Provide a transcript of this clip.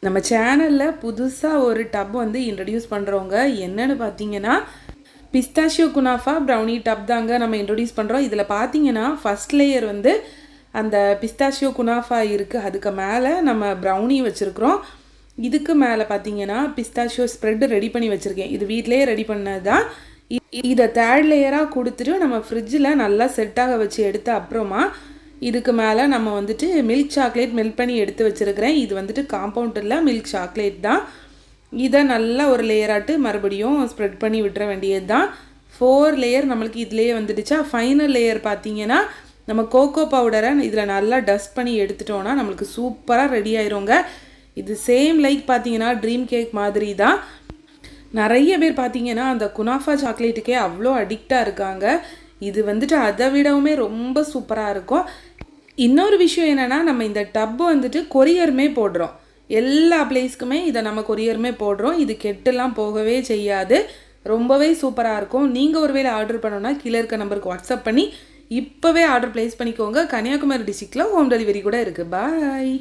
நம்ம சேனலில் புதுசாக ஒரு டப் வந்து இன்ட்ரடியூஸ் பண்ணுறவங்க என்னென்னு பார்த்தீங்கன்னா பிஸ்தாஷியோ குனாஃபா ப்ரௌனி டப் தாங்க நம்ம இன்ட்ரடியூஸ் பண்ணுறோம். இதில் பார்த்தீங்கன்னா ஃபஸ்ட் லேயர் வந்து அந்த பிஸ்தாஷியோ குனாஃபா இருக்குது, அதுக்கு மேலே நம்ம ப்ரௌனி வச்சுருக்குறோம். இதுக்கு மேலே பார்த்தீங்கன்னா பிஸ்தாஷியோ ஸ்ப்ரெட்டு ரெடி பண்ணி வச்சுருக்கேன். இது வீட்டிலேயே ரெடி பண்ணது தான். இதை தேர்ட் லேயராக கொடுத்துட்டு நம்ம ஃப்ரிட்ஜில் நல்லா செட்டாக வச்சு எடுத்த அப்புறமா இதுக்கு மேலே நம்ம வந்துட்டு மில்க் சாக்லேட் மெல்ட் பண்ணி எடுத்து வச்சுருக்கிறேன். இது வந்துட்டு காம்பவுண்டில் மில்க் சாக்லேட் தான். இதை நல்லா ஒரு லேயராட்டு மறுபடியும் ஸ்ப்ரெட் பண்ணி விட்டுற வேண்டியது தான். 4 லேயர் நம்மளுக்கு இதிலேயே வந்துடுச்சா. ஃபைனல் லேயர் பார்த்தீங்கன்னா நம்ம கோகோ பவுடரை இதில் நல்லா டஸ்ட் பண்ணி எடுத்துட்டோன்னா நம்மளுக்கு சூப்பராக ரெடி ஆயிருங்க. இது சேம் லைக் பார்த்தீங்கன்னா ட்ரீம் கேக் மாதிரி தான். நிறைய பேர் பார்த்தீங்கன்னா அந்த குனாஃபா சாக்லேட்டுக்கே அவ்வளோ அடிக்டாக இருக்காங்க. இது வந்துட்டு அதை விடவுமே ரொம்ப சூப்பராக இருக்கும். இன்னொரு விஷயம் என்னென்னா, நம்ம இந்த டப்பு வந்துட்டு கொரியருமே போடுறோம். எல்லா பிளேஸ்க்குமே இதை நம்ம கொரியருமே போடுறோம். இது கெட்டுலாம் போகவே செய்யாது. ரொம்பவே சூப்பராக இருக்கும். நீங்கள் ஒருவேளை ஆர்டர் பண்ணோன்னா கீழே இருக்க நம்பருக்கு வாட்ஸ்அப் பண்ணி இப்போவே ஆர்டர் ப்ளேஸ் பண்ணிக்கோங்க. கன்னியாகுமரி டிஸ்ட்ரிக்டில் ஹோம் டெலிவரி கூட இருக்குது. பாய்.